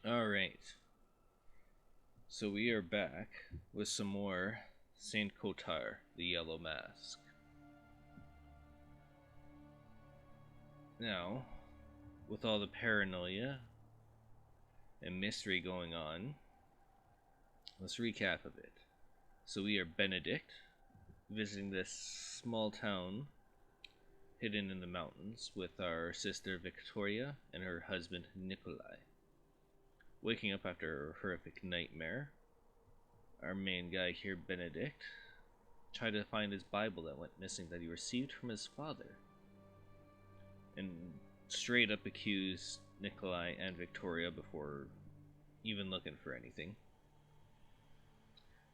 Alright, so we are back with some more Saint Kotar, the Yellow Mask. Now, with all the paranoia and mystery going on, let's recap a bit. So we are Benedict, visiting this small town hidden in the mountains with our sister Victoria and her husband Nikolai. Waking up after a horrific nightmare, our main guy here, Benedict, tried to find his Bible that went missing that he received from his father, and straight up accused Nikolai and Victoria before even looking for anything.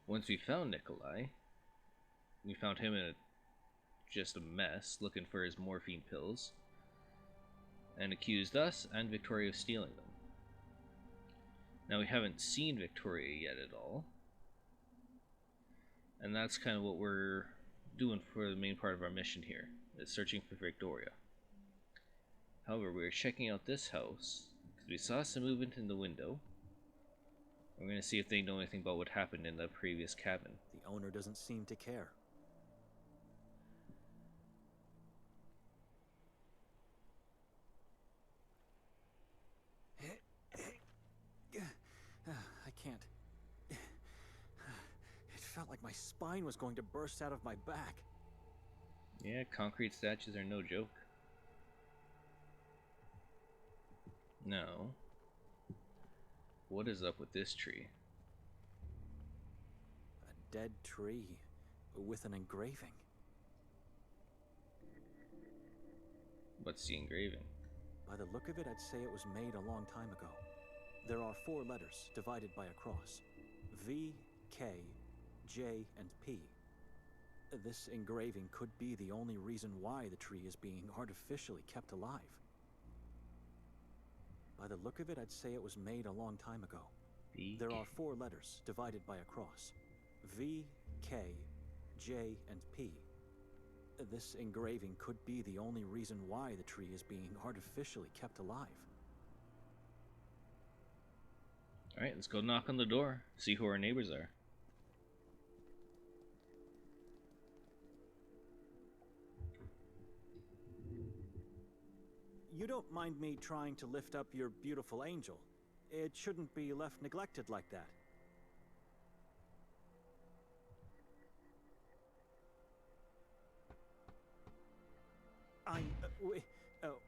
Once we found Nikolai, we found him in just a mess, looking for his morphine pills, and accused us and Victoria of stealing them. Now, we haven't seen Victoria yet at all, and that's kind of what we're doing for the main part of our mission here, is searching for Victoria. However, we were checking out this house because we saw some movement in the window. We're going to see if they know anything about what happened in the previous cabin. The owner doesn't seem to care. I can't. It felt like my spine was going to burst out of my back. Yeah, concrete statues are no joke. Now, what is up with this tree? A dead tree with an engraving. What's the engraving? By the look of it, I'd say it was made a long time ago. There are 4 letters divided by a cross: V, K, J, and P. This engraving could be the only reason why the tree is being artificially kept alive. By the look of it, I'd say it was made a long time ago. There are 4 letters divided by a cross: V, K, J, and P. This engraving could be the only reason why the tree is being artificially kept alive. Alright, let's go knock on the door, see who our neighbors are. You don't mind me trying to lift up your beautiful angel? It shouldn't be left neglected like that.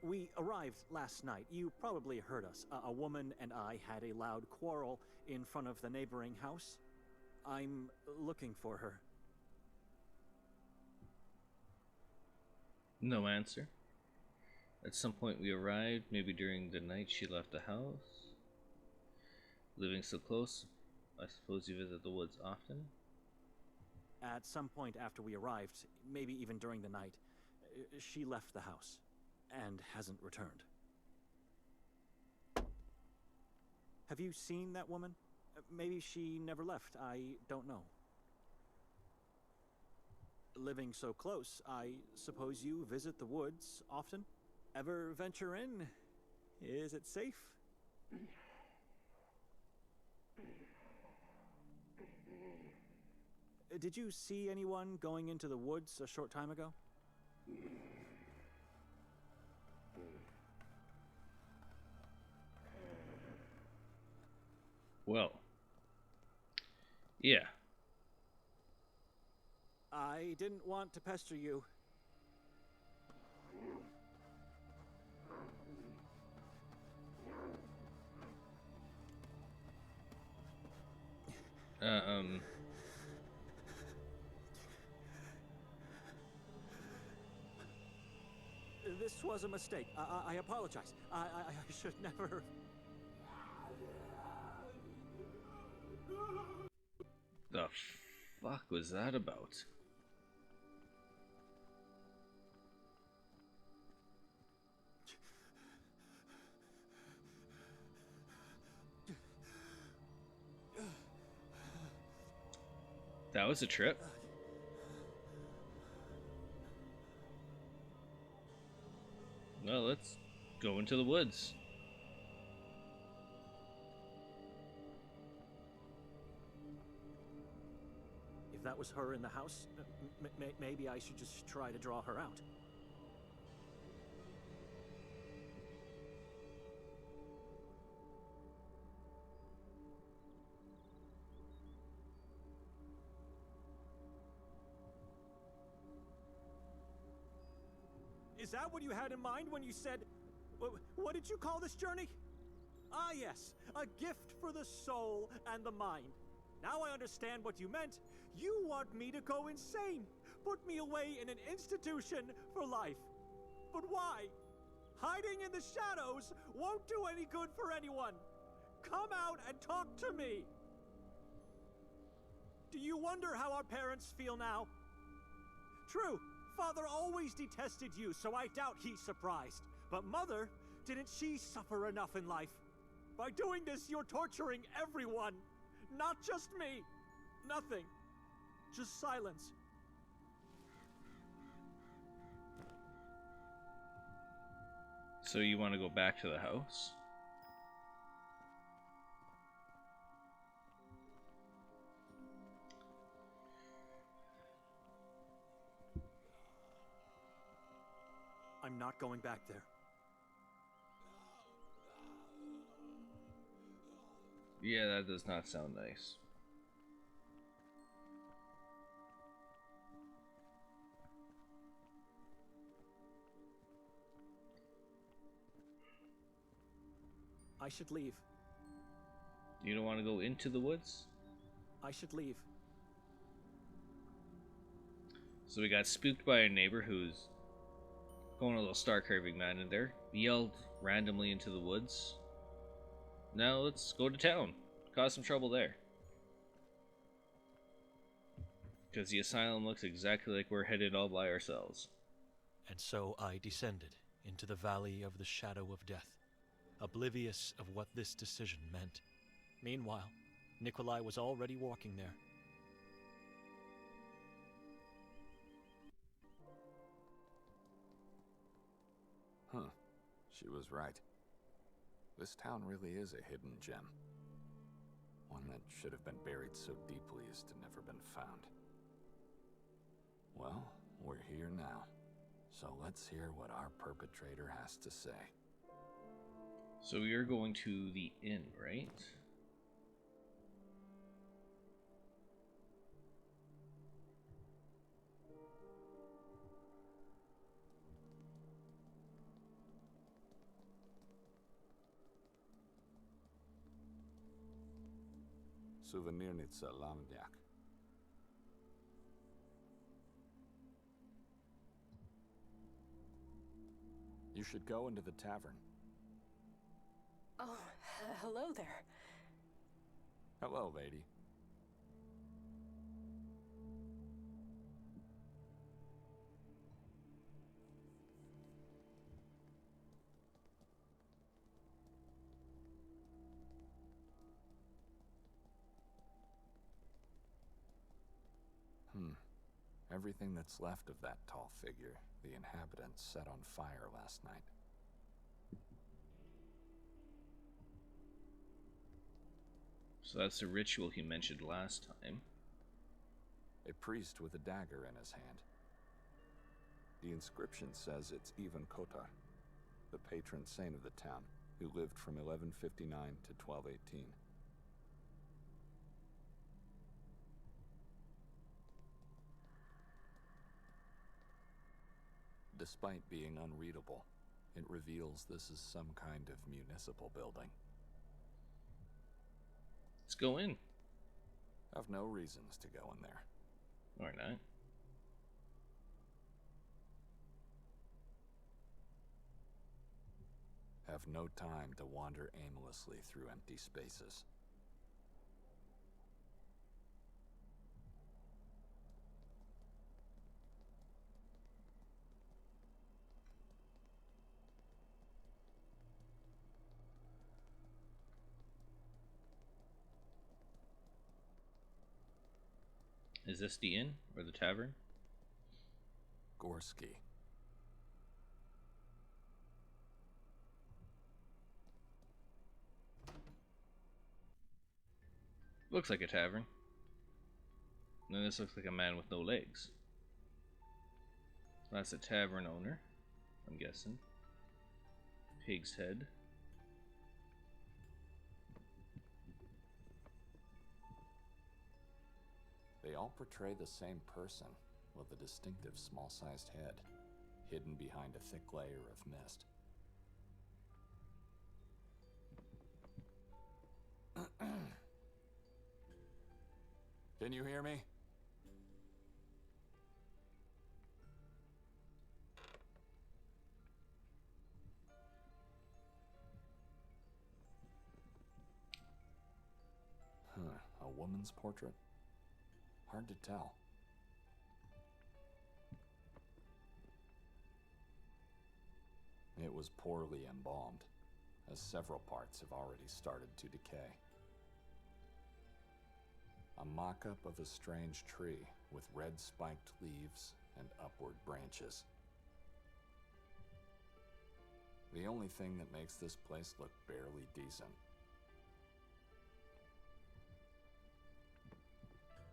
We arrived last night. You probably heard us. A woman and I had a loud quarrel in front of the neighboring house. I'm looking for her. No answer. At some point we arrived, maybe during the night she left the house. Living so close, I suppose you visit the woods often? At some point after we arrived, maybe even during the night, she left the house and hasn't returned. Have you seen that woman? Maybe she never left, I don't know. Living so close, I suppose you visit the woods often? Ever venture in? Is it safe? Did you see anyone going into the woods a short time ago? Well, yeah. I didn't want to pester you. This was a mistake. I apologize. I should never... The fuck was that about? That was a trip. Well, let's go into the woods. that was her in the house, maybe I should just try to draw her out. Is that what you had in mind when you said... What did you call this journey? Ah, yes. A gift for the soul and the mind. Now I understand what you meant. You want me to go insane. Put me away in an institution for life. But why? Hiding in the shadows won't do any good for anyone. Come out and talk to me. Do you wonder how our parents feel now? True. Father always detested you, so I doubt he's surprised. But Mother, didn't she suffer enough in life? By doing this, you're torturing everyone. Not just me. Nothing. Just silence. So you want to go back to the house? I'm not going back there. Yeah, that does not sound nice. I should leave. You don't want to go into the woods? I should leave. So we got spooked by a neighbor who's going a little star carving man in there. Yelled randomly into the woods. Now let's go to town. Cause some trouble there. Because the asylum looks exactly like we're headed all by ourselves. And so I descended into the valley of the shadow of death, oblivious of what this decision meant. Meanwhile, Nikolai was already walking there. Huh. She was right. This town really is a hidden gem. One that should have been buried so deeply as to never been found. Well, we're here now. So let's hear what our perpetrator has to say. So you're going to the inn, right? Souvenirnitsa Lamnyak. You should go into the tavern. Oh, hello there. Hello, lady. Everything that's left of that tall figure, the inhabitants set on fire last night. So that's the ritual he mentioned last time. A priest with a dagger in his hand. The inscription says it's even Kotar, the patron saint of the town, who lived from 1159 to 1218. Despite being unreadable, it reveals this is some kind of municipal building. Let's go in. I've no reasons to go in there. Or not. Have no time to wander aimlessly through empty spaces. Is this the inn or the tavern? Gorski. Looks like a tavern. And this looks like a man with no legs. That's a tavern owner, I'm guessing. Pig's head. They all portray the same person, with a distinctive small-sized head, hidden behind a thick layer of mist. Can you hear me? A woman's portrait? Hard to tell. It was poorly embalmed, as several parts have already started to decay. A mock-up of a strange tree with red spiked leaves and upward branches. The only thing that makes this place look barely decent.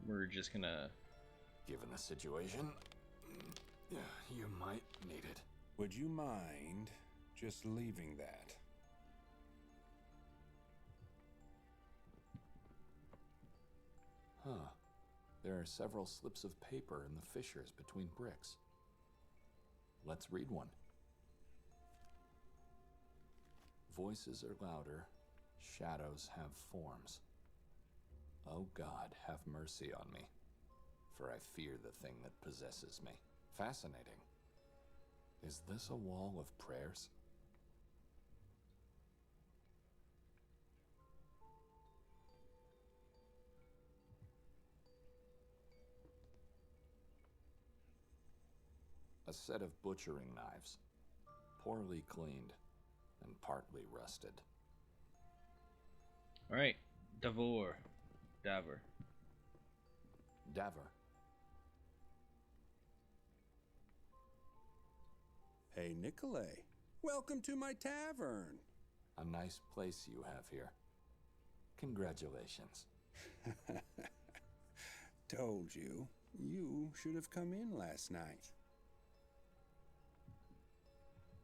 We're just gonna... Given the situation, you might need it. Would you mind just leaving that? Huh. There are several slips of paper in the fissures between bricks. Let's read one. Voices are louder, shadows have forms. Oh God, have mercy on me, for I fear the thing that possesses me. Fascinating. Is this a wall of prayers? A set of butchering knives, poorly cleaned and partly rusted. Alright, Daver. Daver. Hey, Nikolay. Welcome to my tavern. A nice place you have here. Congratulations. Told you. You should have come in last night.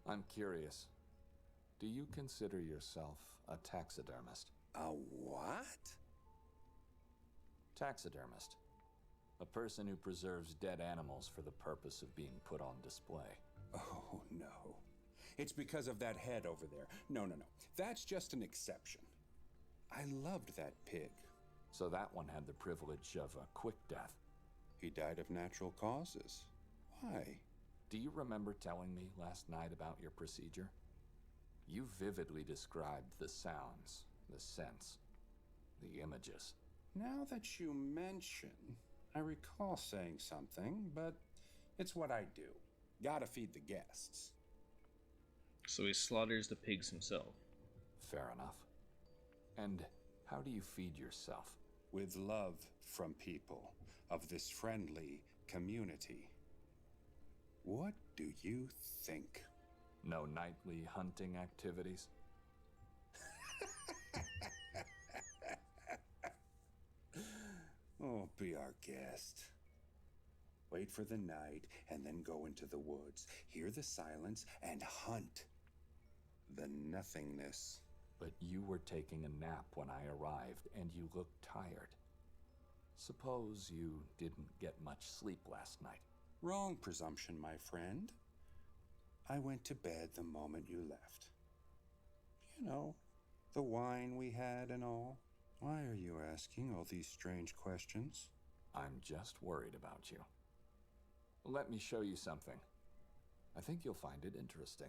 I'm curious. Do you consider yourself a taxidermist? A what? Taxidermist. A person who preserves dead animals for the purpose of being put on display. Oh, no. It's because of that head over there. No. That's just an exception. I loved that pig. So that one had the privilege of a quick death. He died of natural causes. Why? Do you remember telling me last night about your procedure? You vividly described the sounds, the scents, the images. Now that you mention, I recall saying something, but it's what I do. Gotta feed the guests. So he slaughters the pigs himself. Fair enough. And how do you feed yourself? With love from people of this friendly community. What do you think? No nightly hunting activities? Oh, be our guest. Wait for the night and then go into the woods. Hear the silence and hunt the nothingness. But you were taking a nap when I arrived and you looked tired. Suppose you didn't get much sleep last night. Wrong presumption, my friend. I went to bed the moment you left. You know, the wine we had and all. Why are you asking all these strange questions? I'm just worried about you. Let me show you something. I think you'll find it interesting.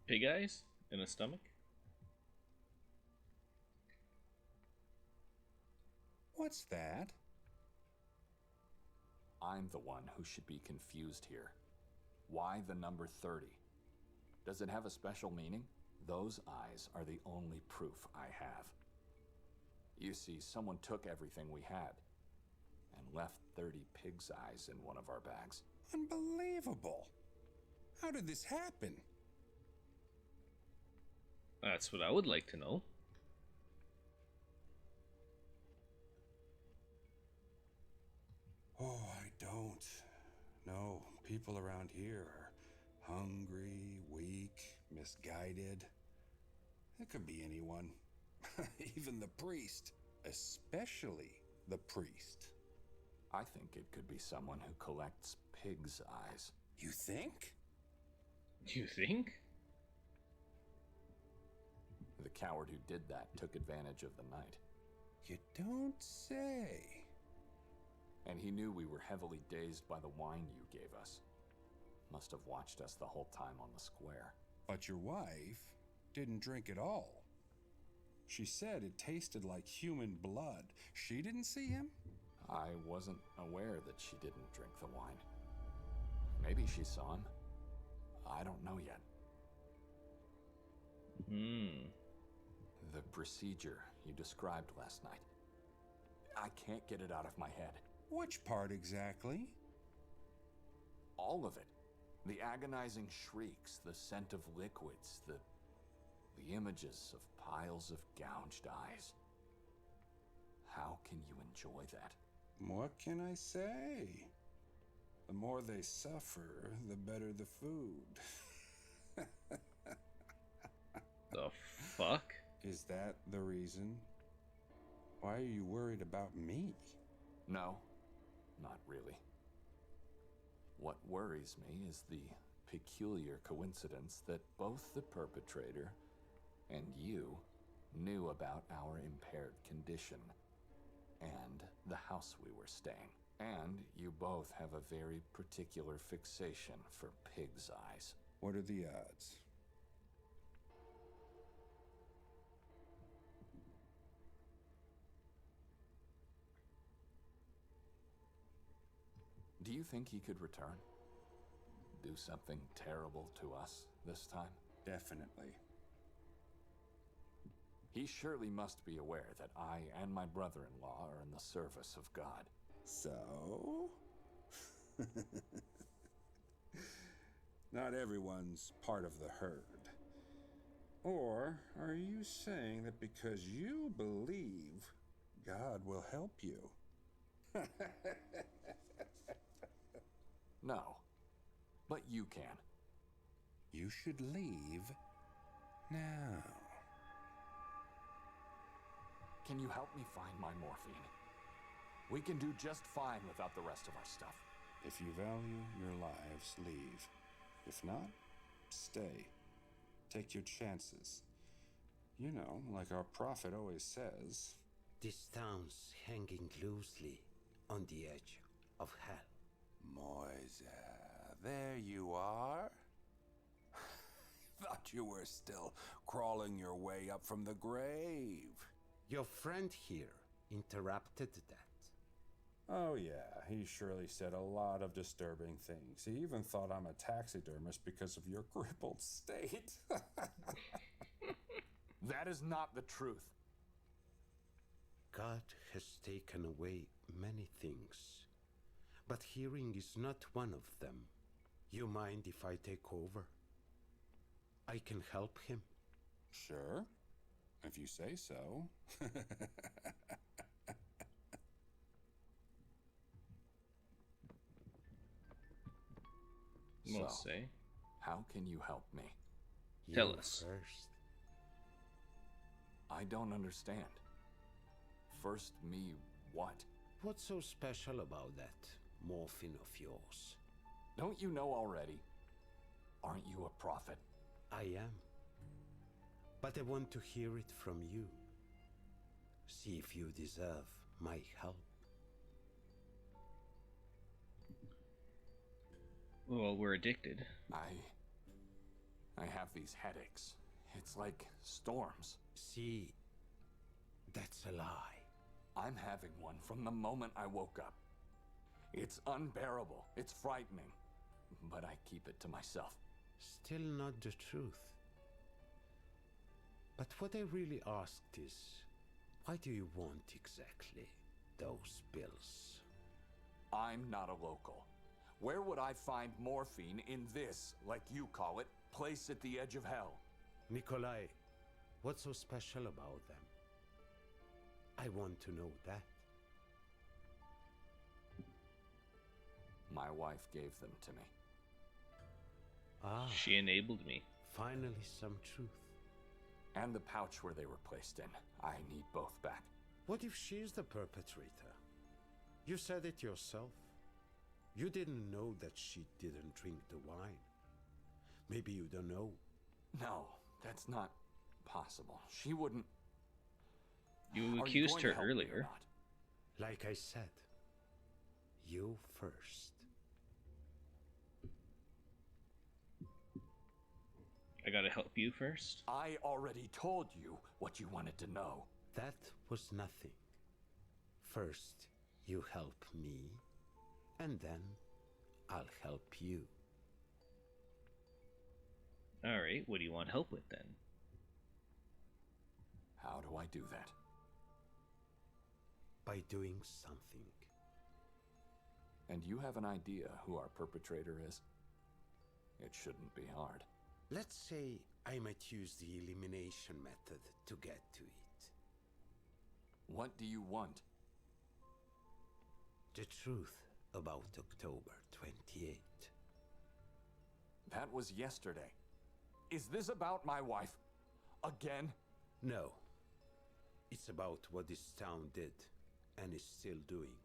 Pig eyes in a stomach? What's that? I'm the one who should be confused here. Why the number 30? Does it have a special meaning? Those eyes are the only proof I have. You see, someone took everything we had and left 30 pig's eyes in one of our bags. Unbelievable! How did this happen? That's what I would like to know. Oh, I don't. No, people around here are hungry, weak, misguided. It could be anyone. Even the priest. Especially the priest. I think it could be someone who collects pigs' eyes. You think? You think? The coward who did that took advantage of the night. You don't say. And he knew we were heavily dazed by the wine you gave us. Must have watched us the whole time on the square. But your wife didn't drink at all. She said it tasted like human blood. She didn't see him? I wasn't aware that she didn't drink the wine. Maybe she saw him. I don't know yet. The procedure you described last night. I can't get it out of my head. Which part exactly? All of it. The agonizing shrieks, the scent of liquids, the images of piles of gouged eyes. How can you enjoy that? What can I say? The more they suffer, the better the food. The fuck? Is that the reason? Why are you worried about me? No, not really. What worries me is the peculiar coincidence that both the perpetrator and you knew about our impaired condition and the house we were staying. And you both have a very particular fixation for pig's eyes. What are the odds? Do you think he could return? Do something terrible to us this time? Definitely. He surely must be aware that I and my brother-in-law are in the service of God. So? Not everyone's part of the herd. Or are you saying that because you believe, God will help you? No, but you can. You should leave now. Can you help me find my morphine? We can do just fine without the rest of our stuff. If you value your lives, leave. If not, stay. Take your chances. You know, like our prophet always says. This town's hanging loosely on the edge of hell. Moise, there you are. Thought you were still crawling your way up from the grave. Your friend here interrupted that. Oh yeah, he surely said a lot of disturbing things. He even thought I'm a taxidermist because of your crippled state. That is not the truth. God has taken away many things, but hearing is not one of them. You mind if I take over? I can help him. Sure, if you say so. We'll So, say. how can you help me? Tell You us. first. I don't understand. First me, what? What's so special about that morphine of yours? Don't you know already? Aren't you a prophet? I am. But I want to hear it from you. See if you deserve my help. Well, we're addicted. I have these headaches. It's like storms. See, that's a lie. I'm having one from the moment I woke up. It's unbearable. It's frightening. But I keep it to myself. Still not the truth. But what I really asked is, why do you want exactly those pills? I'm not a local. Where would I find morphine in this, like you call it, place at the edge of hell? Nikolai, what's so special about them? I want to know that. My wife gave them to me. Ah, She enabled me. finally some truth. And the pouch where they were placed in. I need both back. What if she's the perpetrator? You said it yourself. You didn't know that she didn't drink the wine. Maybe you don't know. No, that's not possible. She wouldn't. You Are accused going to her help me or earlier. not? Like I said, you first. I gotta help you first. I already told you what you wanted to know. That was nothing. First, you help me, and then I'll help you. Alright, what do you want help with then? How do I do that? By doing something. And you have an idea who our perpetrator is? It shouldn't be hard. Let's say I might use the elimination method to get to it. What do you want? The truth about October 28th. That was yesterday. Is this about my wife? Again? No. It's about what this town did and is still doing.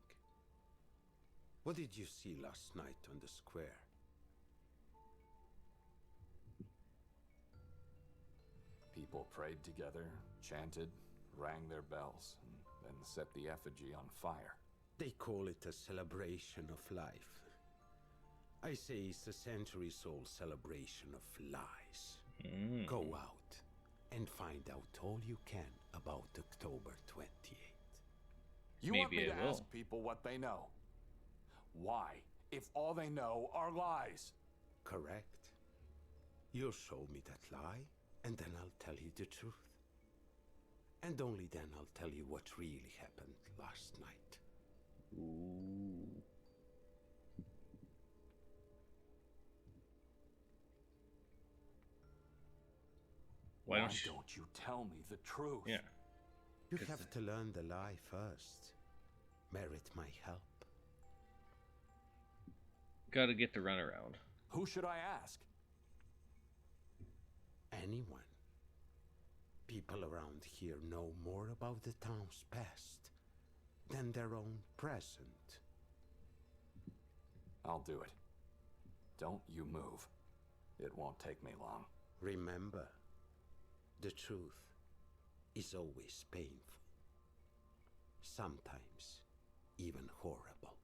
What did you see last night on the square? People prayed together, chanted, rang their bells, and then set the effigy on fire. They call it a celebration of life. I say it's a centuries-old celebration of lies. Go out and find out all you can about October 28th. You want Maybe me I to will. ask people what they know? Why, if all they know are lies? Correct? You'll show me that lie, and then I'll tell you the truth. And only then I'll tell you what really happened last night. Ooh. Why don't you? tell me the truth? Yeah. You 'Cause have to learn the lie first. Merit my help. Gotta get the runaround. Who should I ask? Anyone. People around here know more about the town's past than their own present. I'll do it. Don't you move. It won't take me long. Remember, the truth is always painful. Sometimes even horrible.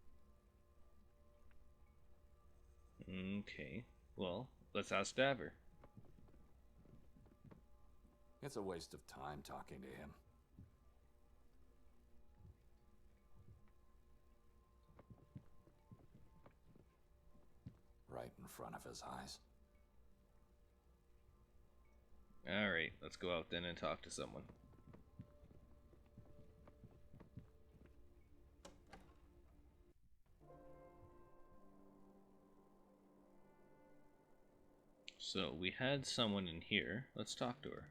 Okay. Well, let's ask Daver. It's a waste of time talking to him. Right in front of his eyes. Alright, let's go out then and talk to someone. So, we had someone in here. Let's talk to her.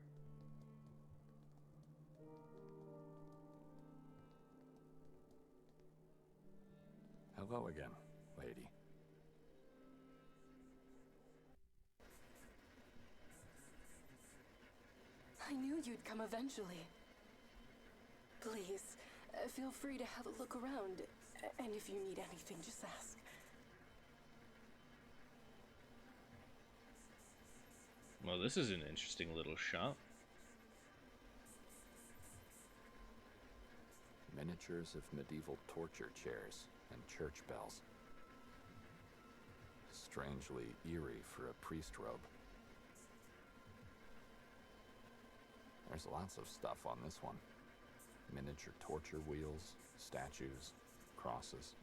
Hello again, lady. I knew you'd come eventually. Please, feel free to have a look around. And if you need anything, just ask. Well, this is an interesting little shop. Miniatures of medieval torture chairs and church bells. Strangely eerie for a priest robe. There's lots of stuff on this one. Miniature torture wheels, statues, crosses.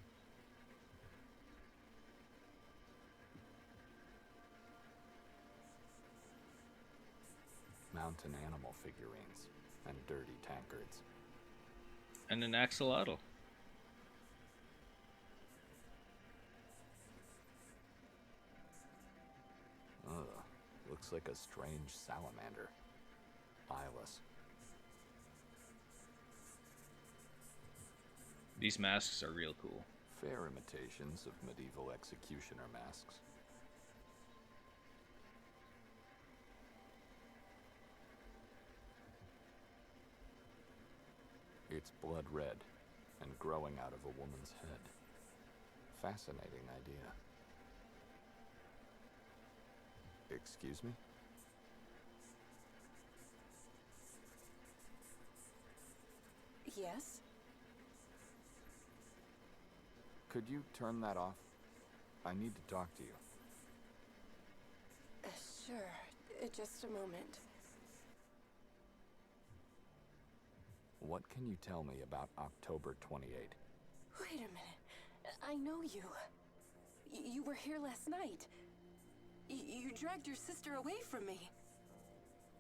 Mountain animal figurines and dirty tankards. And an axolotl. Ugh, looks like a strange salamander. Eyeless. These masks are real cool. Fair imitations of medieval executioner masks. It's blood red and growing out of a woman's head. Fascinating idea. Excuse me? Yes? Could you turn that off? I need to talk to you. Sure. Just a moment. What can you tell me about October 28? Wait a minute. I know you. You were here last night. You dragged your sister away from me.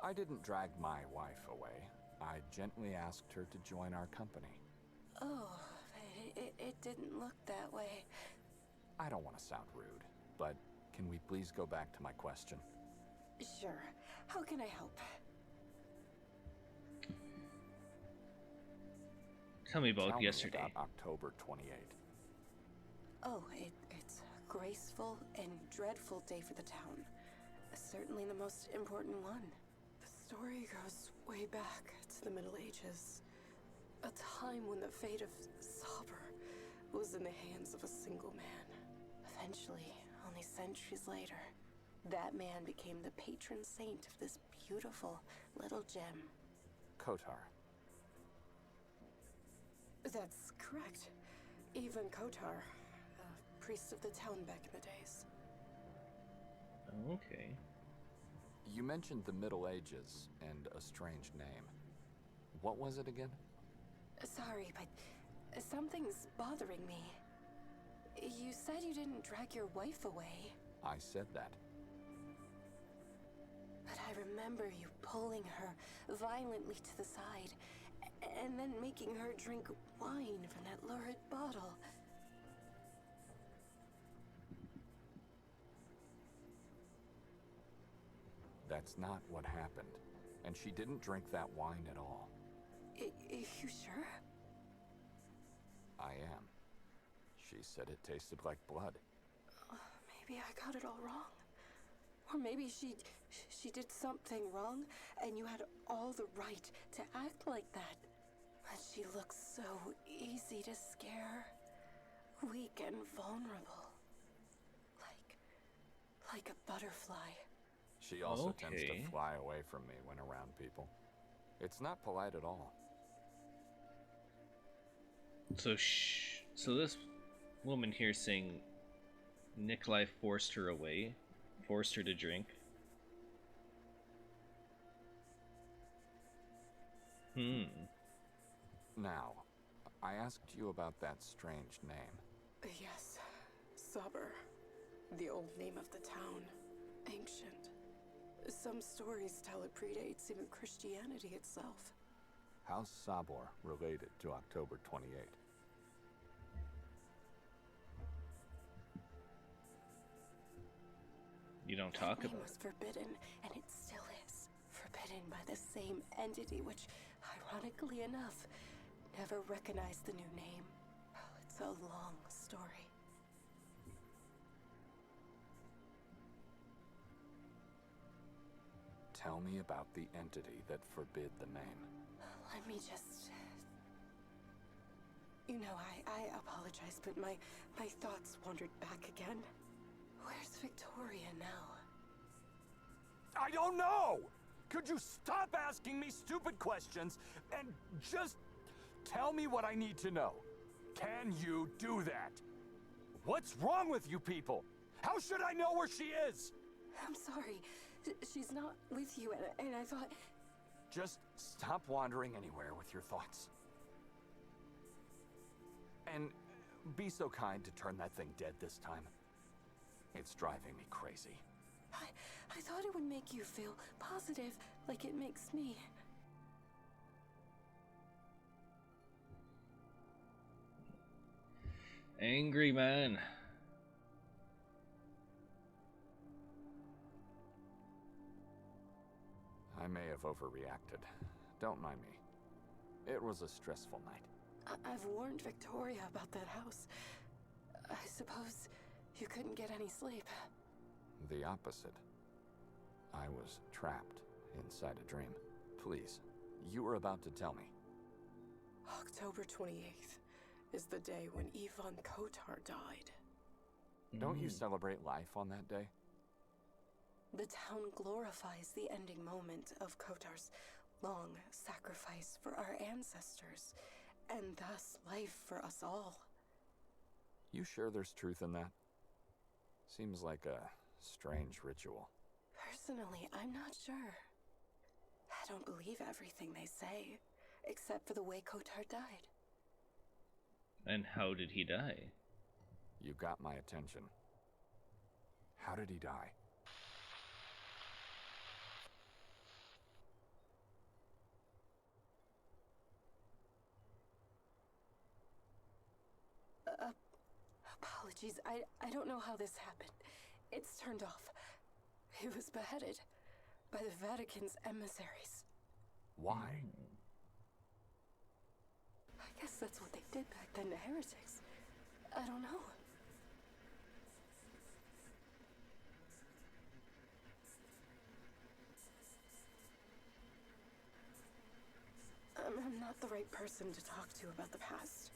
I didn't drag my wife away. I gently asked her to join our company. Oh, it didn't look that way. I don't want to sound rude, but can we please go back to my question? Sure. How can I help? Tell me about Tell me yesterday. about October 28. Oh, it's a graceful and dreadful day for the town. Certainly the most important one. The story goes way back to the Middle Ages. A time when the fate of Saber was in the hands of a single man. Eventually, only centuries later, that man became the patron saint of this beautiful little gem. Kotar. That's correct. Even Kotar, a priest of the town back in the days. Okay. You mentioned the Middle Ages and a strange name. What was it again? Sorry, but something's bothering me. You said you didn't drag your wife away. I said that. But I remember you pulling her violently to the side, and then making her drink wine from that lurid bottle. That's not what happened. And she didn't drink that wine at all. You sure? I am. She said it tasted like blood. Maybe I got it all wrong. Or maybe she did something wrong, and you had all the right to act like that. But she looks so easy to scare. Weak and vulnerable. Like a butterfly. She also tends Okay. to fly away from me when around people. It's not polite at all. So this woman here saying Nikolai forced her away, forced her to drink. Now, I asked you about that strange name. Yes, Saber. The old name of the town. Ancient. Some stories tell it predates even Christianity itself. How's Sabor related to October 28? You don't talk That name about was forbidden, and it still is. Forbidden by the same entity which, ironically enough, never recognized the new name. Oh, it's a long story. Tell me about the entity that forbid the name. Let me just... You know, I apologize, but my thoughts wandered back again. Where's Victoria now? I don't know! Could you stop asking me stupid questions and just tell me what I need to know? Can you do that? What's wrong with you people? How should I know where she is? I'm sorry. She's not with you, and I thought... Just stop wandering anywhere with your thoughts. And be so kind to turn that thing dead this time. It's driving me crazy. I thought it would make you feel positive, like it makes me. angry man. I may have overreacted. Don't mind me. It was a stressful night. I've warned Victoria about that house. I suppose you couldn't get any sleep. The opposite. I was trapped inside a dream. Please, you were about to tell me. October 28th is the day when Ivan Kotar died. Don't you celebrate life on that day? The town glorifies the ending moment of Kotar's long sacrifice for our ancestors, and thus life for us all. You sure there's truth in that? Seems like a strange ritual. Personally, I'm not sure. I don't believe everything they say, except for the way Kotar died. And how did he die? You got my attention. How did he die? Apologies, I don't know how this happened. It's turned off. He was beheaded by the Vatican's emissaries. Why? I guess that's what they did back then to heretics. I don't know. I'm not the right person to talk to about the past.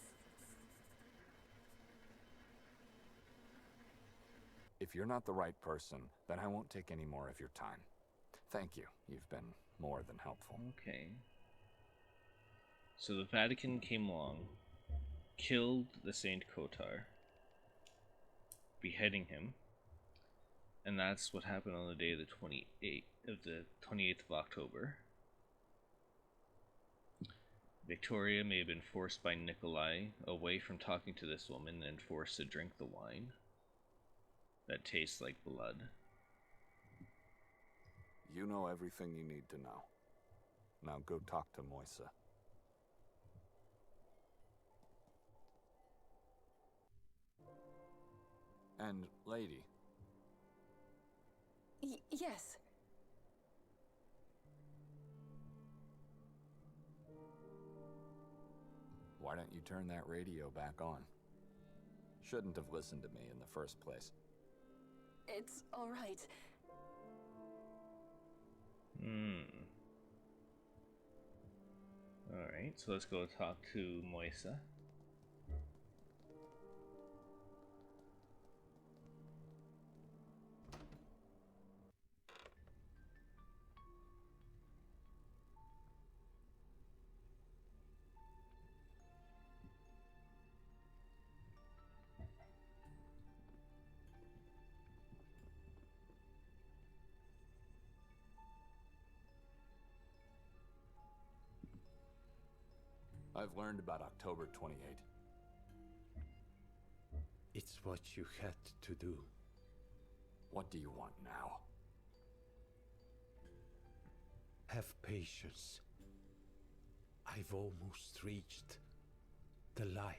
If you're not the right person, then I won't take any more of your time. Thank you. You've been more than helpful. Okay. So the Vatican came along, killed the Saint Kotar, beheading him, and that's what happened on the day of the 28th of October. Victoria may have been forced by Nikolai away from talking to this woman and forced to drink the wine that tastes like blood. You know everything you need to know. Now go talk to Moisa. And, lady. Yes. Why don't you turn that radio back on? Shouldn't have listened to me in the first place. It's all right. Alright, so let's go talk to Moisa. I've learned about October 28th. It's what you had to do. What do you want now? Have patience. I've almost reached the light.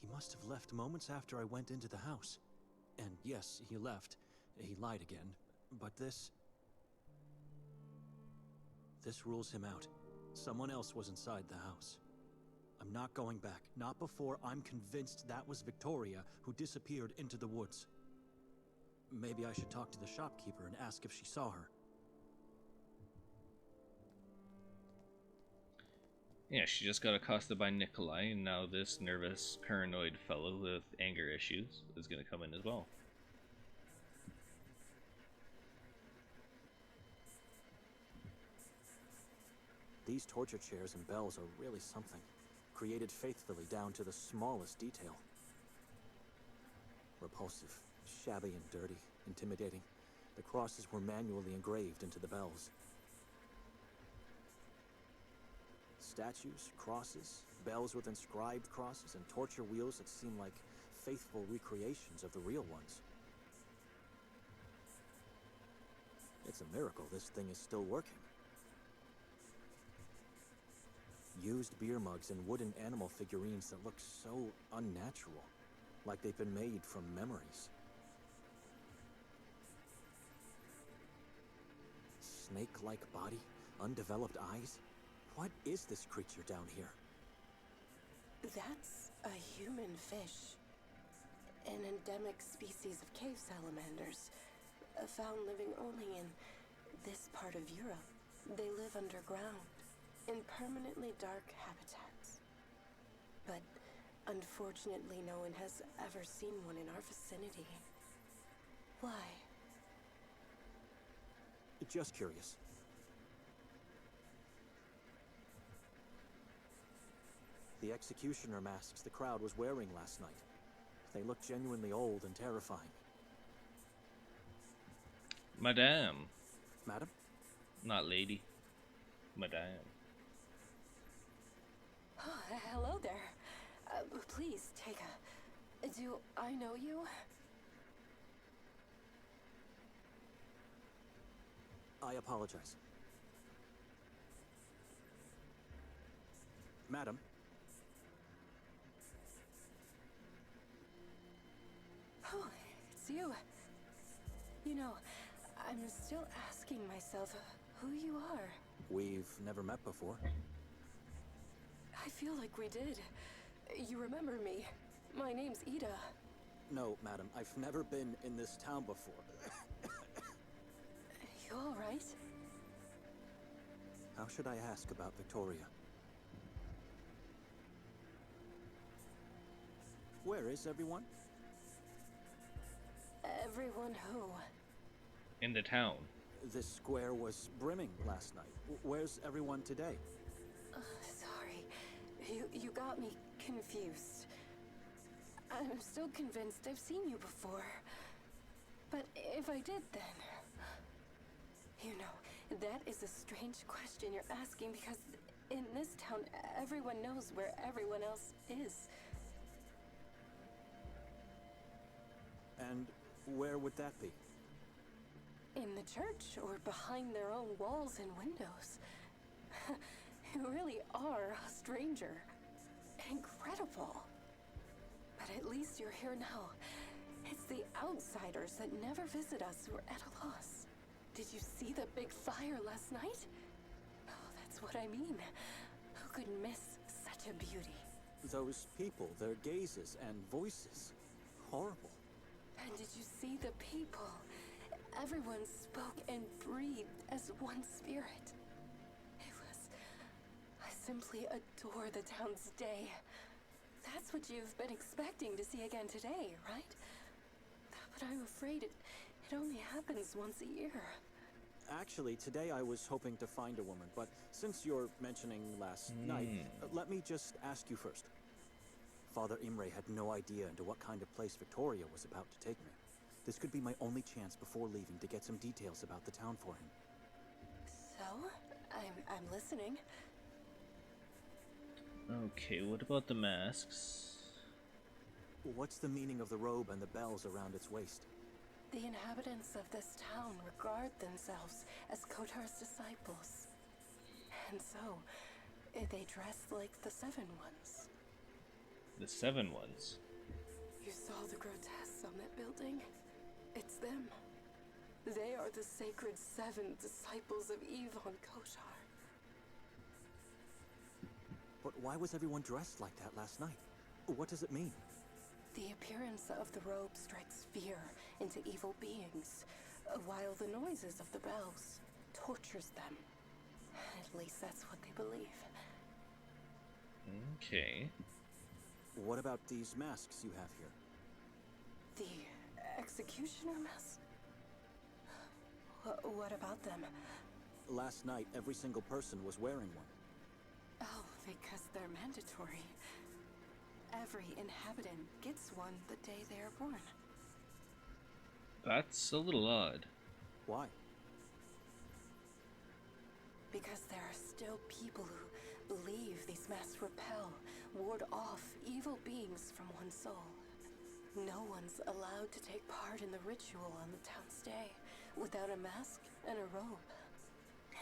He must have left moments after I went into the house. And yes, he left. He lied again. But this rules him out. Someone else was inside the house. I'm not going back. Not before I'm convinced that was Victoria who disappeared into the woods. Maybe I should talk to the shopkeeper and ask if she saw her. Yeah, she just got accosted by Nikolai, and now this nervous, paranoid fellow with anger issues is going to come in as well. These torture chairs and bells are really something. Created faithfully down to the smallest detail. Repulsive, shabby and dirty, intimidating. The crosses were manually engraved into the bells. Statues, crosses, bells with inscribed crosses, and torture wheels that seem like faithful recreations of the real ones. It's a miracle this thing is still working. Used beer mugs and wooden animal figurines that look so unnatural, like they've been made from memories. Snake-like body, undeveloped eyes. What is this creature down here? That's a human fish. An endemic species of cave salamanders, found living only in this part of Europe. They live underground, in permanently dark habitats. But unfortunately, no one has ever seen one in our vicinity. Why? Just curious. The executioner masks the crowd was wearing last night. They look genuinely old and terrifying. Madame. Madam? Not lady. Madame. Oh, hello there. Please take a... Do I know you? I apologize. Madam? Oh, it's you. You know, I'm still asking myself who you are. We've never met before. I feel like we did. You remember me. My name's Ida. No, madam, I've never been in this town before. You all right? How should I ask about Victoria? Where is everyone? Everyone who? In the town. This square was brimming last night. Where's everyone today? Sorry. You got me confused. I'm still convinced I've seen you before. But if I did, then... You know, that is a strange question you're asking because in this town, everyone knows where everyone else is. And where would that be? In the church or behind their own walls and windows. You really are a stranger. Incredible. But at least you're here now. It's the outsiders that never visit us who are at a loss. Did you see the big fire last night? Oh, that's what I mean. Who could miss such a beauty? Those people, their gazes and voices. Horrible. And did you see the people? Everyone spoke and breathed as one spirit. It was... I simply adore the town's day. That's what you've been expecting to see again today, right? But I'm afraid it only happens once a year. Actually, today I was hoping to find a woman, but since you're mentioning last night, let me just ask you first. Father Imre had no idea into what kind of place Victoria was about to take me. This could be my only chance before leaving to get some details about the town for him. So, I'm listening. Okay, what about the masks? What's the meaning of the robe and the bells around its waist? The inhabitants of this town regard themselves as Kotar's disciples. And so, they dress like the Seven Ones. The Seven Ones? You saw the grotesques on that building? It's them. They are the sacred seven disciples of Eve on Kotar. But why was everyone dressed like that last night? What does it mean? The appearance of the robe strikes fear into evil beings, while the noises of the bells tortures them. At least that's what they believe. Okay. What about these masks you have here? The executioner mask? What about them? Last night, every single person was wearing one. Oh, because they're mandatory. Every inhabitant gets one the day they are born. That's a little odd. Why? Because there are still people who believe these masks repel, ward off evil beings from one's soul. No one's allowed to take part in the ritual on the town's day without a mask and a robe.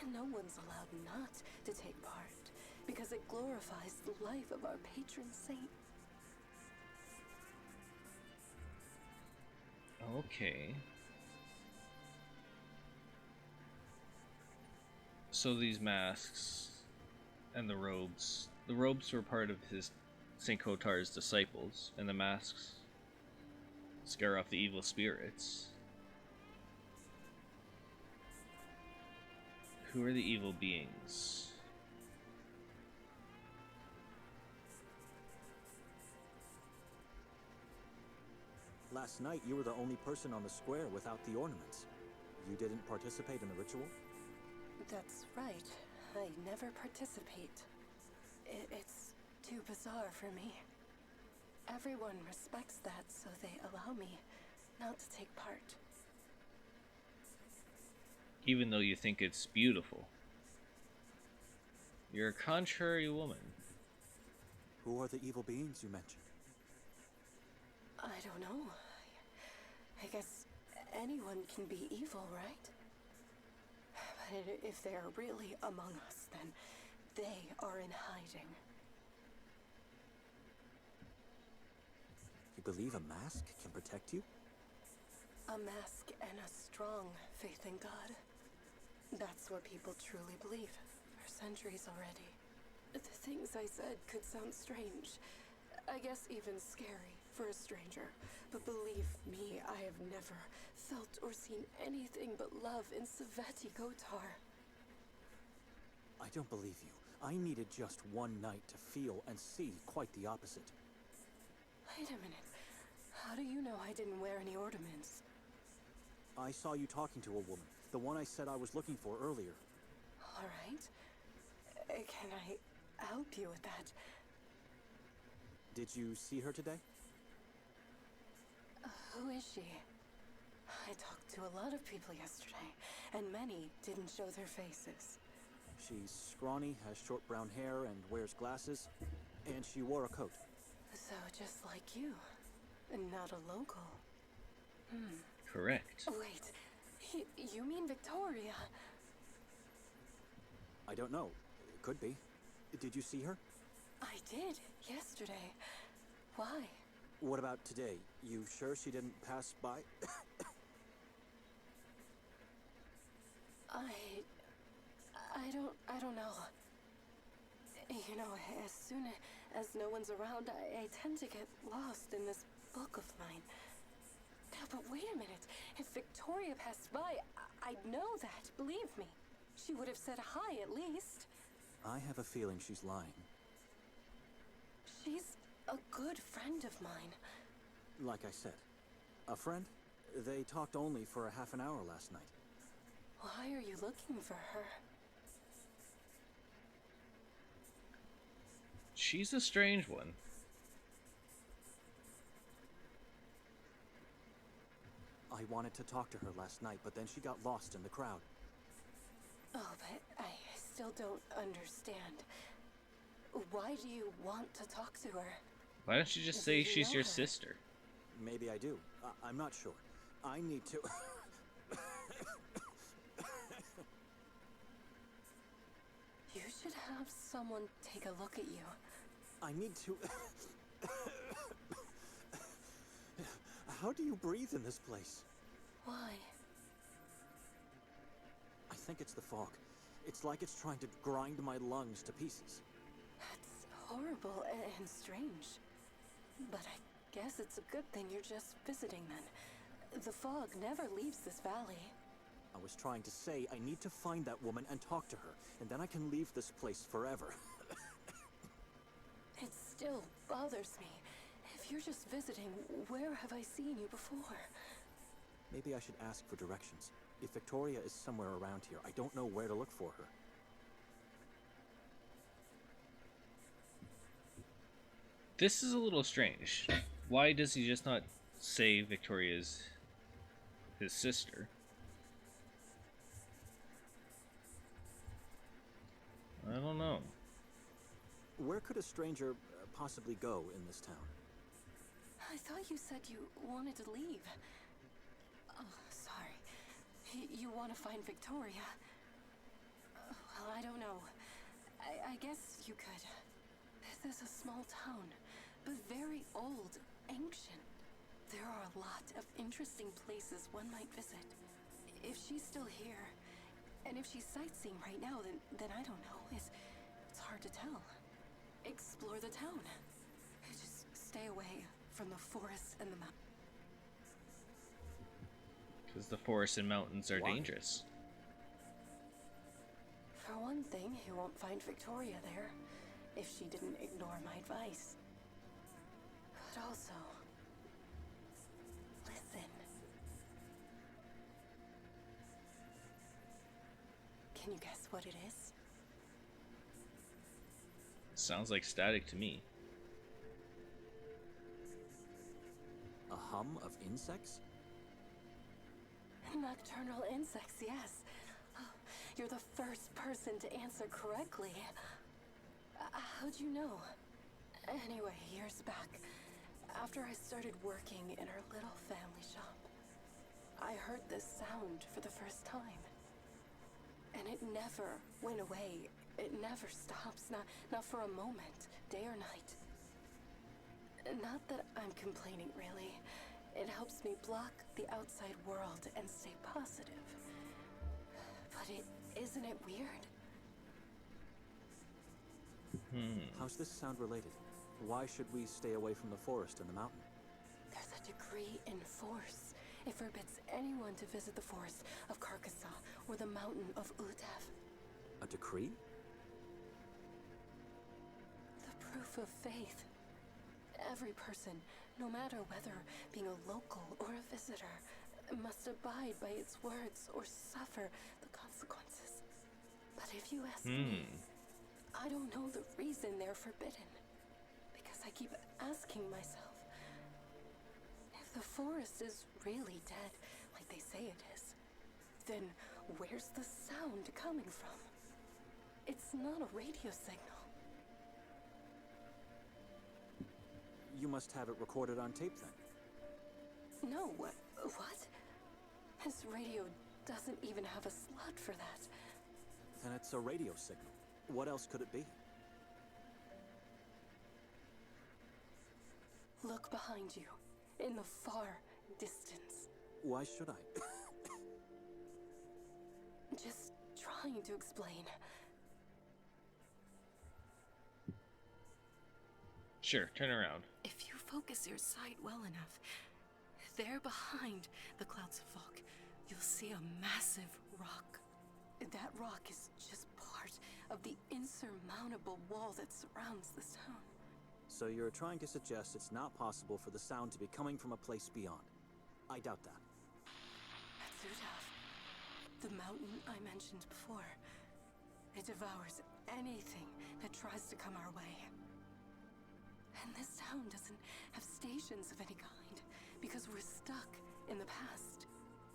And no one's allowed not to take part because it glorifies the life of our patron saint. Okay. So these masks and the robes were part of his St. Kotar's disciples, and the masks scare off the evil spirits. Who are the evil beings? Last night, you were the only person on the square without the ornaments. You didn't participate in the ritual? That's right. I never participate. It's too bizarre for me. Everyone respects that, so they allow me not to take part. Even though you think it's beautiful. You're a contrary woman. Who are the evil beings you mentioned? I don't know. I guess anyone can be evil, right? But if they are really among us, then they are in hiding. You believe a mask can protect you? A mask and a strong faith in God. That's what people truly believe for centuries already. The things I said could sound strange. I guess even scary for a stranger. But believe me, I have never felt or seen anything but love in Sveti Kotar. I don't believe you. I needed just one night to feel and see quite the opposite. Wait a minute. How do you know I didn't wear any ornaments? I saw you talking to a woman, the one I said I was looking for earlier. All right. Can I help you with that? Did you see her today? Who is she? I talked to a lot of people yesterday, and many didn't show their faces. She's scrawny, has short brown hair, and wears glasses. And she wore a coat. So just like you. Not a local. Correct. Wait, you mean Victoria? I don't know. It could be. Did you see her? I did, yesterday. Why? What about today? You sure she didn't pass by? I don't know. You know, as soon as no one's around, I tend to get lost in this book of mine. Now, but wait a minute. If Victoria passed by, I'd know that, believe me. She would have said hi at least. I have a feeling she's lying. She's a good friend of mine. Like I said, a friend? They talked only for a half an hour last night. Why are you looking for her? She's a strange one. I wanted to talk to her last night, but then she got lost in the crowd. Oh, but I still don't understand. Why do you want to talk to her? Why don't you just Do say you she's know your her? sister? Maybe I do. I'm not sure. I need to... You should have someone take a look at you. I need to... How do you breathe in this place? Why? I think it's the fog. It's like it's trying to grind my lungs to pieces. That's horrible and strange. But I guess it's a good thing you're just visiting then. The fog never leaves this valley. I was trying to say I need to find that woman and talk to her, and then I can leave this place forever. It still bothers me. If you're just visiting, where have I seen you before? Maybe I should ask for directions. If Victoria is somewhere around here, I don't know where to look for her. This is a little strange. Why does he just not say Victoria's his sister? I don't know. Where could a stranger possibly go in this town? I thought you said you wanted to leave. Oh, sorry. You want to find Victoria? Well, I don't know. I guess you could. This is a small town, but very old, ancient. There are a lot of interesting places one might visit. If she's still here, and if she's sightseeing right now, then I don't know. It's hard to tell. Explore the town. stay away from the forest and the mountains. Because the forests and mountains are dangerous. For one thing, you won't find Victoria there if she didn't ignore my advice. But also, listen. Can you guess what it is? Sounds like static to me. A hum of insects? Nocturnal insects, yes. Oh, you're the first person to answer correctly. How'd you know? Anyway, years back, after I started working in our little family shop, I heard this sound for the first time. And it never went away. It never stops, not for a moment, day or night. Not that I'm complaining, really. It helps me block the outside world and stay positive. But isn't it weird? How's this sound related? Why should we stay away from the forest and the mountain? There's a decree in force. It forbids anyone to visit the forest of Carcassonne or the mountain of Utev. A decree? The proof of faith. Every person, no matter whether being a local or a visitor, must abide by its words or suffer the consequences. But if you ask me, I don't know the reason they're forbidden. Because I keep asking myself, if the forest is really dead, like they say it is, then where's the sound coming from? It's not a radio signal. You must have it recorded on tape then. No, what? His radio doesn't even have a slot for that. Then it's a radio signal. What else could it be? Look behind you, in the far distance. Why should I? Just trying to explain. Sure, turn around. If you focus your sight well enough, there behind the clouds of fog, you'll see a massive rock. That rock is just part of the insurmountable wall that surrounds this town. So you're trying to suggest it's not possible for the sound to be coming from a place beyond. I doubt that. That's Utev, the mountain I mentioned before. It devours anything that tries to come our way. And this town doesn't have stations of any kind, because we're stuck in the past.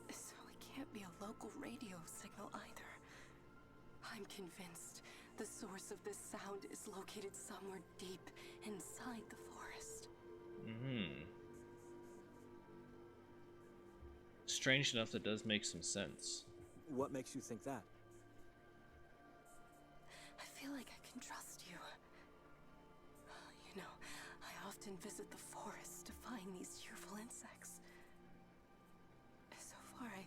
So it can't be a local radio signal either. I'm convinced the source of this sound is located somewhere deep inside the forest. Strange enough, that does make some sense. What makes you think that? I feel like I can trust you. You know, I often visit the forest to find these cheerful insects. So far, I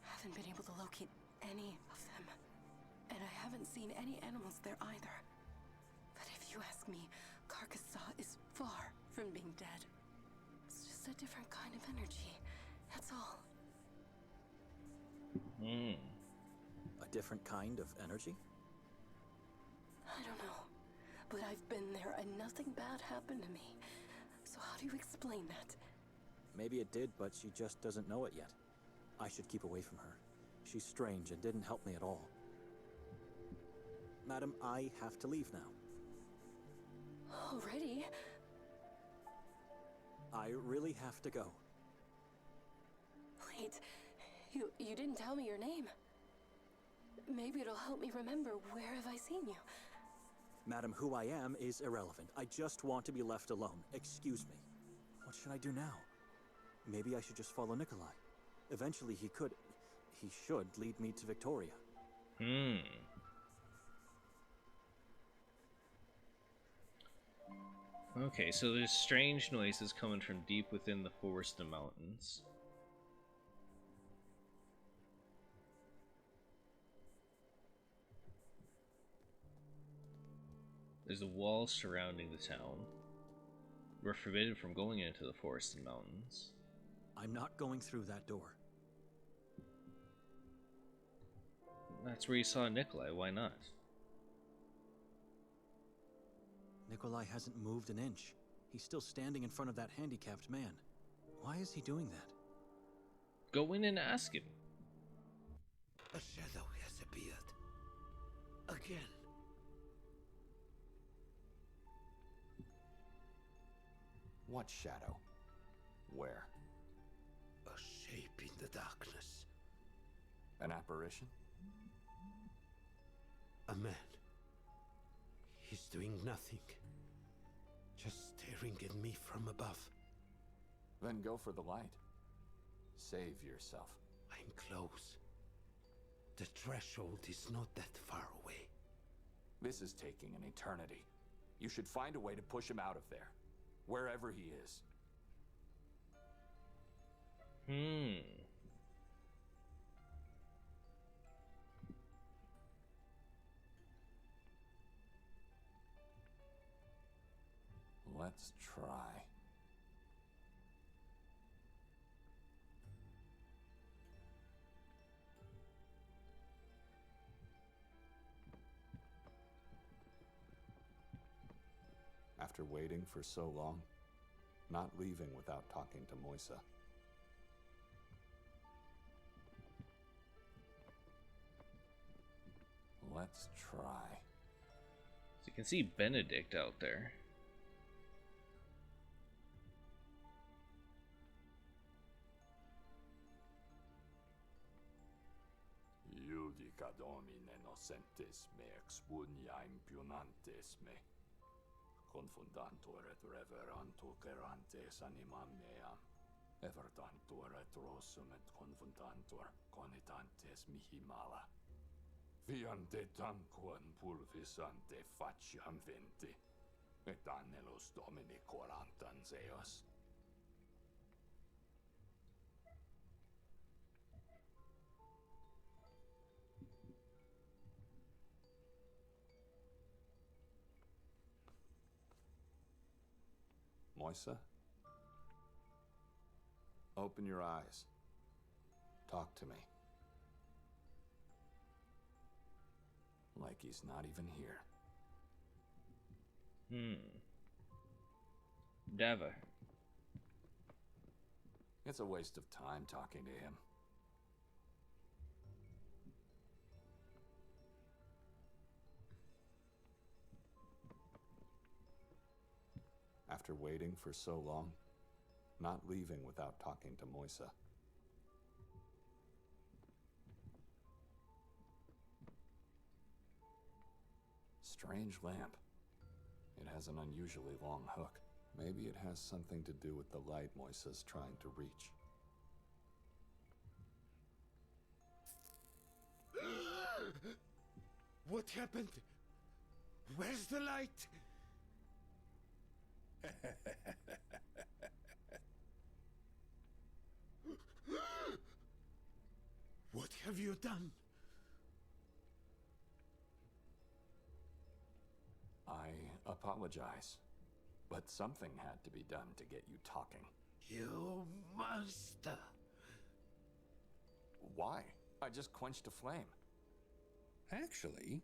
haven't been able to locate any of them. And I haven't seen any animals there either. But if you ask me, Carcassonne is far from being dead. It's just a different kind of energy. That's all. A different kind of energy? I don't know. But I've been there and nothing bad happened to me. So how do you explain that? Maybe it did, but she just doesn't know it yet. I should keep away from her. She's strange and didn't help me at all. Madam, I have to leave now. Already? I really have to go. Wait, you didn't tell me your name. Maybe it'll help me remember where have I seen you. Madam, who I am is irrelevant. I just want to be left alone. Excuse me. What should I do now? Maybe I should just follow Nikolai. Eventually he should lead me to Victoria. Okay, so there's strange noises coming from deep within the forest and mountains. There's a wall surrounding the town. We're forbidden from going into the forest and mountains. I'm not going through that door. That's where you saw Nikolai, why not? Nikolai hasn't moved an inch. He's still standing in front of that handicapped man. Why is he doing that? Go in and ask him. A shadow has appeared. Again. What shadow? Where? A shape in the darkness. An apparition? A man. He's doing nothing. Just staring at me from above. Then go for the light. Save yourself. I'm close. The threshold is not that far away. This is taking an eternity. You should find a way to push him out of there. Wherever he is. Let's try. After waiting for so long, not leaving without talking to Moisa. Let's try. So you can see Benedict out there. Judica Domine nocentes me expunia impionantes me. Confundantur et reverantur gerantes animam meam. Evertantur et rossum et confundantur conitantes mihi mala. Viante tanquam pulvisante faciam venti. Et annelus Domini corantan zeos. Moisa? Open your eyes. Talk to me. Like he's not even here. Deva. It's a waste of time talking to him. After waiting for so long, not leaving without talking to Moisa. Strange lamp. It has an unusually long hook. Maybe it has something to do with the light Moisa's trying to reach. What happened? Where's the light? What have you done? I apologize, but something had to be done to get you talking. You monster! Why? I just quenched a flame. Actually,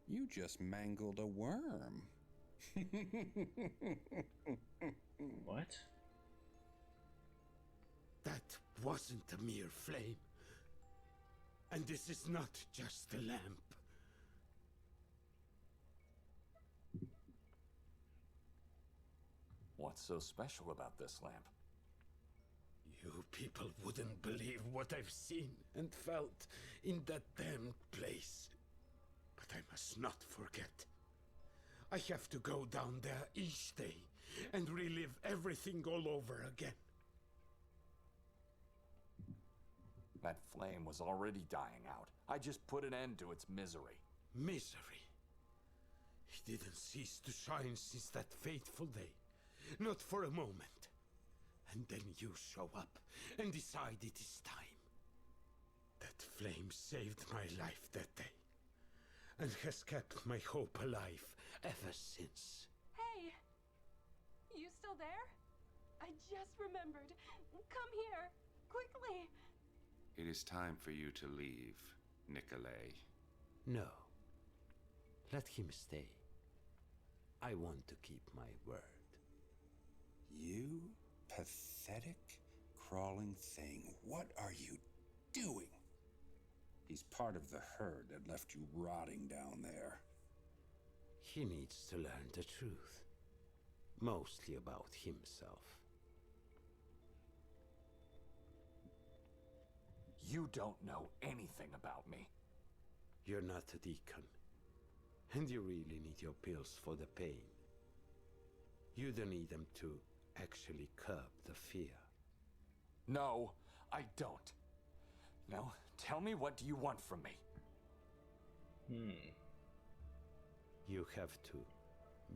you just mangled a worm. What? That wasn't a mere flame. And this is not just a lamp. What's so special about this lamp? You people wouldn't believe what I've seen and felt in that damned place. But I must not forget. I have to go down there each day and relive everything all over again. That flame was already dying out. I just put an end to its misery. Misery. It didn't cease to shine since that fateful day. Not for a moment. And then you show up and decide it is time. That flame saved my life that day. And has kept my hope alive ever since. Hey! You still there? I just remembered. Come here, quickly. It is time for you to leave, Nikolay. No. Let him stay. I want to keep my word. You pathetic, crawling thing. What are you doing? He's part of the herd that left you rotting down there. He needs to learn the truth. Mostly about himself. You don't know anything about me. You're not a deacon. And you really need your pills for the pain. You don't need them to actually curb the fear. No, I don't. Now, tell me, what do you want from me? You have to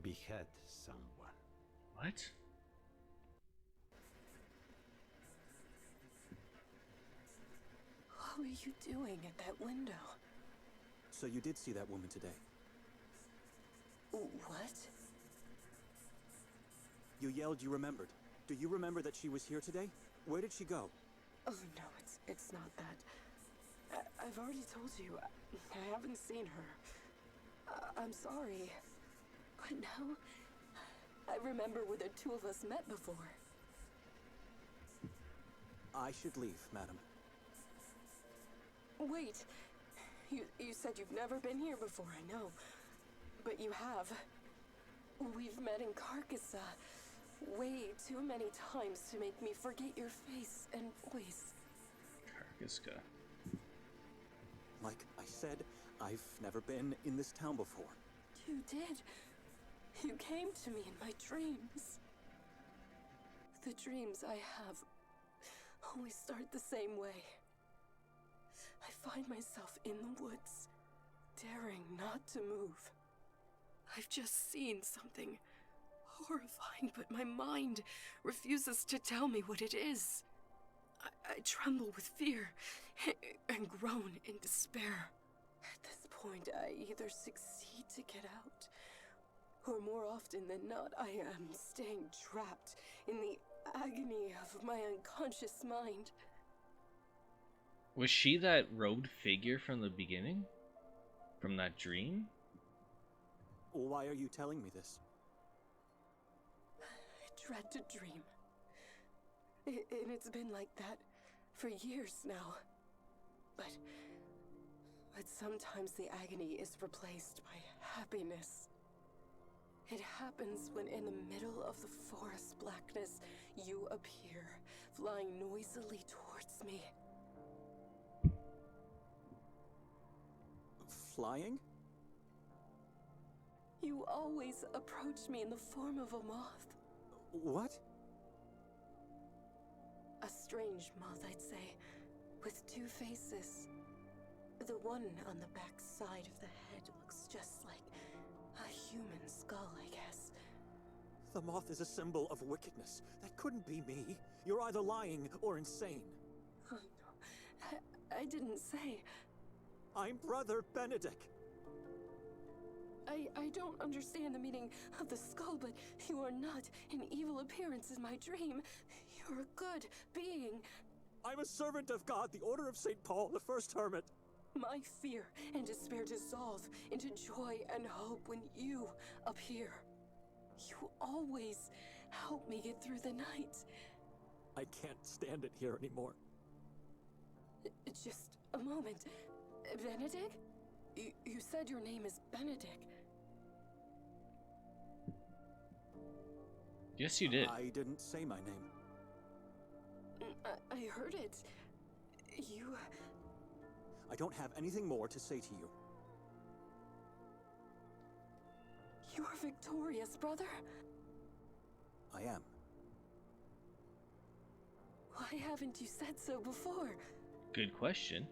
behead someone. What? What were you doing at that window? So you did see that woman today? What? You yelled you remembered. Do you remember that she was here today? Where did she go? Oh, no, it's not that. I've already told you. I haven't seen her. I'm sorry. But now, I remember where the two of us met before. I should leave, madam. Wait. You said you've never been here before, I know. But you have. We've met in Carcassonne way too many times to make me forget your face and voice. Carcassonne. Like I said, I've never been in this town before. You did. You came to me in my dreams. The dreams I have always start the same way. I find myself in the woods, daring not to move. I've just seen something horrifying, but my mind refuses to tell me what it is. I tremble with fear and groan in despair. At this point, I either succeed to get out, or more often than not, I am staying trapped in the agony of my unconscious mind. Was she that robed figure from the beginning? From that dream? Why are you telling me this? I dread to dream. And it's been like that for years now. But sometimes the agony is replaced by happiness. It happens when in the middle of the forest blackness, you appear, flying noisily towards me. Flying? You always approach me in the form of a moth. What? A strange moth, I'd say, with two faces. The one on the back side of the head looks just like a human skull, I guess. The moth is a symbol of wickedness. That couldn't be me. You're either lying or insane. Oh, no. I didn't say. I'm Brother Benedict. I don't understand the meaning of the skull, but you are not an evil appearance in my dream. You're a good being. I'm a servant of God, the Order of St. Paul, the first hermit. My fear and despair dissolve into joy and hope when you appear. You always help me get through the night. I can't stand it here anymore. Just a moment. Benedict? You said your name is Benedict. Yes, you did. I didn't say my name. I heard it. You... I don't have anything more to say to you. You're victorious, brother. I am. Why haven't you said so before? Good question.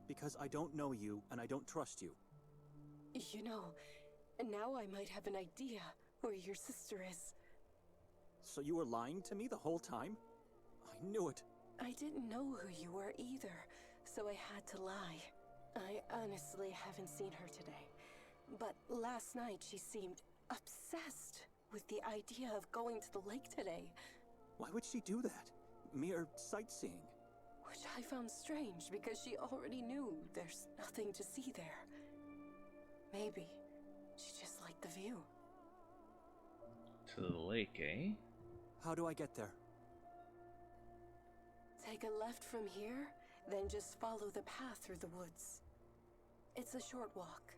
Because I don't know you and I don't trust you. You know, now I might have an idea where your sister is. So you were lying to me the whole time? I knew it. I didn't know who you were either, so I had to lie. I honestly haven't seen her today. But last night she seemed obsessed with the idea of going to the lake today. Why would she do that? Mere sightseeing. Which I found strange because she already knew there's nothing to see there. Maybe she just liked the view. To the lake, eh? How do I get there? Take a left from here, then just follow the path through the woods. It's a short walk.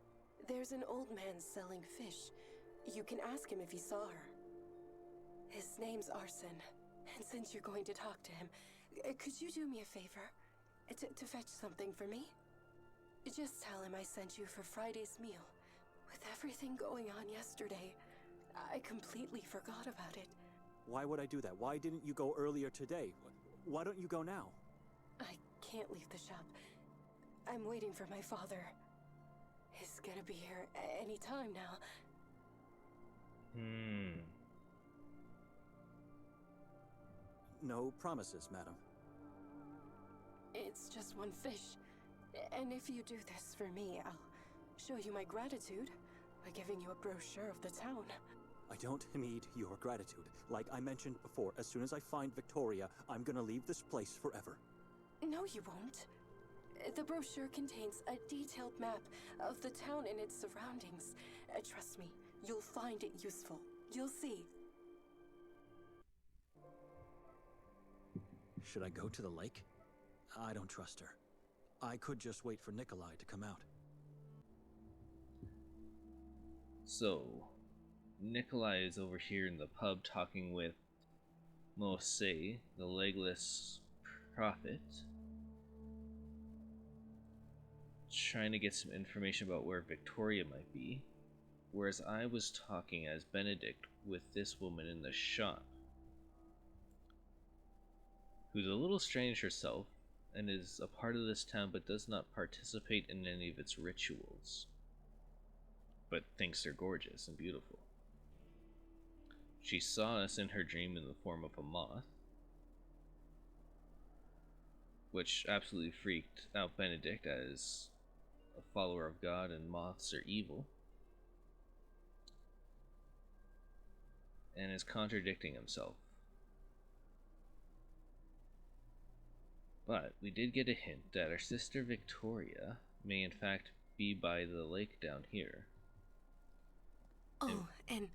There's an old man selling fish. You can ask him if he saw her. His name's Horsten, and since you're going to talk to him, could you do me a favor? To fetch something for me? Just tell him I sent you for Friday's meal. With everything going on yesterday, I completely forgot about it. Why would I do that? Why didn't you go earlier today? Why don't you go now? I can't leave the shop. I'm waiting for my father. He's gonna be here any time now. No promises, madam. It's just one fish. And if you do this for me, I'll show you my gratitude by giving you a brochure of the town. I don't need your gratitude. Like I mentioned before, as soon as I find Victoria, I'm gonna leave this place forever. No, you won't. The brochure contains a detailed map of the town and its surroundings. Trust me, you'll find it useful. You'll see. Should I go to the lake? I don't trust her. I could just wait for Nikolai to come out. So, Nikolai is over here in the pub talking with Mose, the legless prophet, trying to get some information about where Victoria might be, whereas I was talking as Benedict with this woman in the shop, who's a little strange herself and is a part of this town but does not participate in any of its rituals, but thinks they're gorgeous and beautiful. She saw us in her dream in the form of a moth, which absolutely freaked out Benedict as a follower of God and moths are evil, and is contradicting himself. But we did get a hint that our sister Victoria may in fact be by the lake down here. Oh, and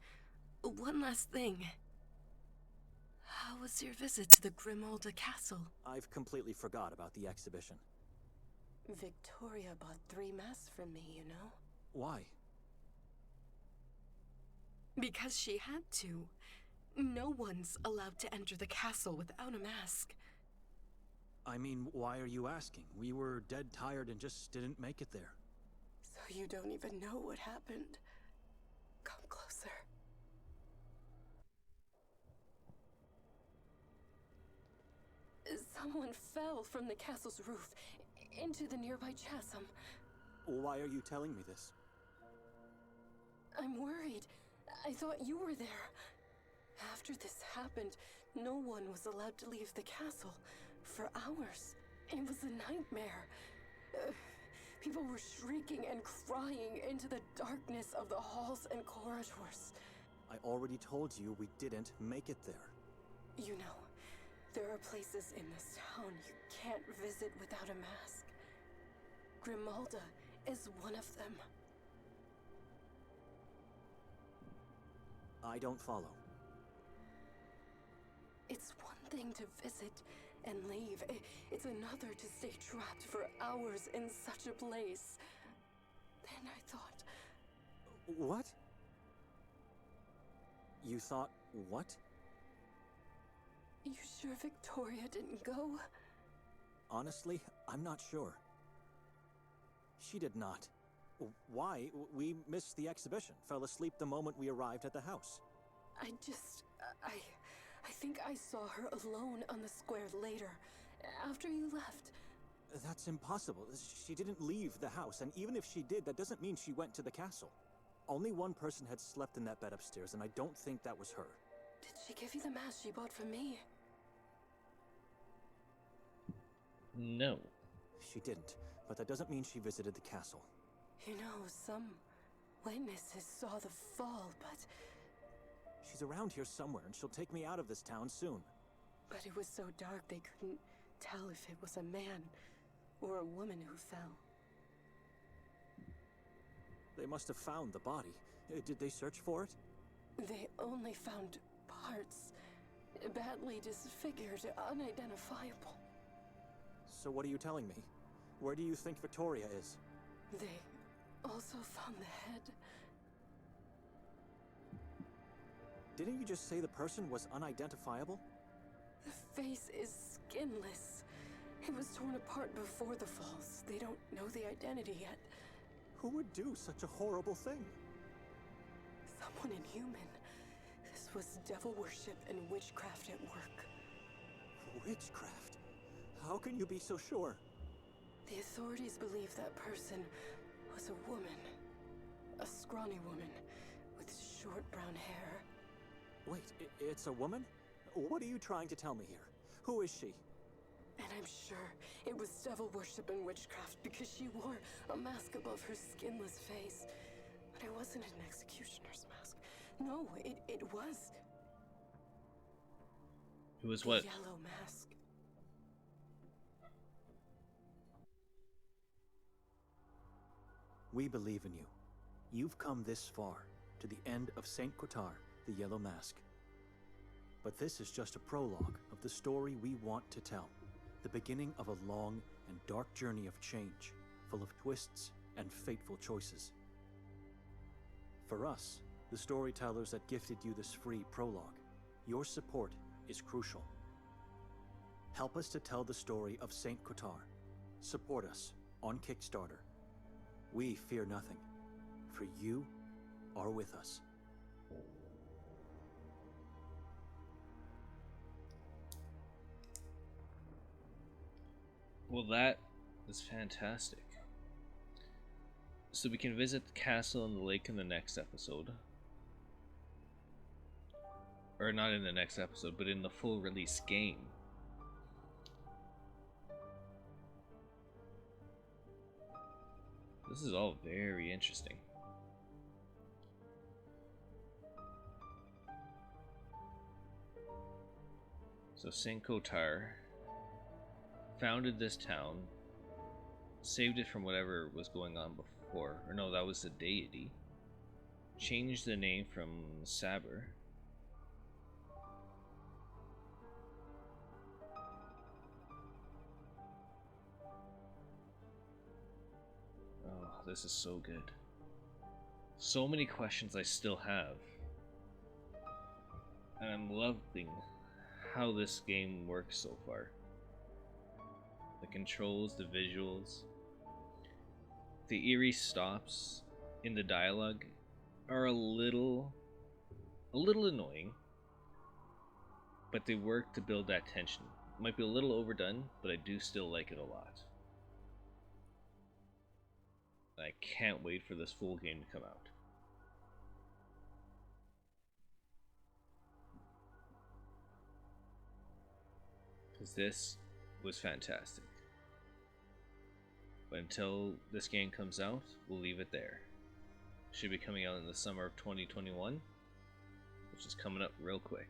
one last thing. How was your visit to the Grimolda Castle? I've completely forgot about the exhibition. Victoria bought 3 masks from me, you know? Why? Because she had to. No one's allowed to enter the castle without a mask. I mean, why are you asking? We were dead tired and just didn't make it there. So you don't even know what happened. Come closer. Someone fell from the castle's roof into the nearby chasm. Why are you telling me this? I'm worried. I thought you were there. After this happened, no one was allowed to leave the castle for hours. It was a nightmare. People were shrieking and crying into the darkness of the halls and corridors. I already told you we didn't make it there. You know, there are places in this town you can't visit without a mask. Grimolda is one of them. I don't follow. It's one thing to visit and leave. It's another to stay trapped for hours in such a place. Then I thought... What? You thought what? You sure Victoria didn't go? Honestly, I'm not sure. She did not. Why? We missed the exhibition. Fell asleep the moment we arrived at the house. I think I saw her alone on the square later, after you left. That's impossible. She didn't leave the house, and even if she did, that doesn't mean she went to the castle. Only one person had slept in that bed upstairs, and I don't think that was her. Did she give you the mask she bought for me? No. She didn't, but that doesn't mean she visited the castle. You know, some Witnesses saw the fall, but She's around here somewhere, and she'll take me out of this town soon. it was so dark they couldn't tell if it was a man or a woman who fell. They must have found the body. Did they search for it? They only found parts, badly disfigured, unidentifiable. So what are you telling me? Where do you think Victoria is? They also found the head. Didn't you just say the person was unidentifiable? The face is skinless. It was torn apart before the falls. They don't know the identity yet. Who would do such a horrible thing? Someone inhuman. This was devil worship and witchcraft at work. Witchcraft? How can you be so sure? The authorities believe that person was a woman. A scrawny woman with short brown hair. Wait, it's a woman? What are you trying to tell me here? Who is she? And I'm sure it was devil worship and witchcraft because she wore a mask above her skinless face. But it wasn't an executioner's mask. No, it was. It was what? The yellow mask. We believe in you. You've come this far, to the end of Saint Kotar, the Yellow Mask. But this is just a prologue of the story we want to tell. The beginning of a long and dark journey of change, full of twists and fateful choices. For us, the storytellers that gifted you this free prologue, your support is crucial. Help us to tell the story of Saint Kotar. Support us on Kickstarter. We fear nothing, for you are with us. Well, that is fantastic. So we can visit the castle and the lake in the next episode. Or not in the next episode, but in the full release game. This is all very interesting. So Saint Kotar founded this town, saved it from whatever was going on before. Or no, that was the deity. Changed the name from Saber. Oh, this is so good. So many questions I still have. And I'm loving how this game works so far. The controls, the visuals. The eerie stops in the dialogue are a little annoying, but they work to build that tension. Might be a little overdone, but I do still like it a lot. I can't wait for this full game to come out. Because this was fantastic. But until this game comes out, we'll leave it there. Should be coming out in the summer of 2021, which is coming up real quick.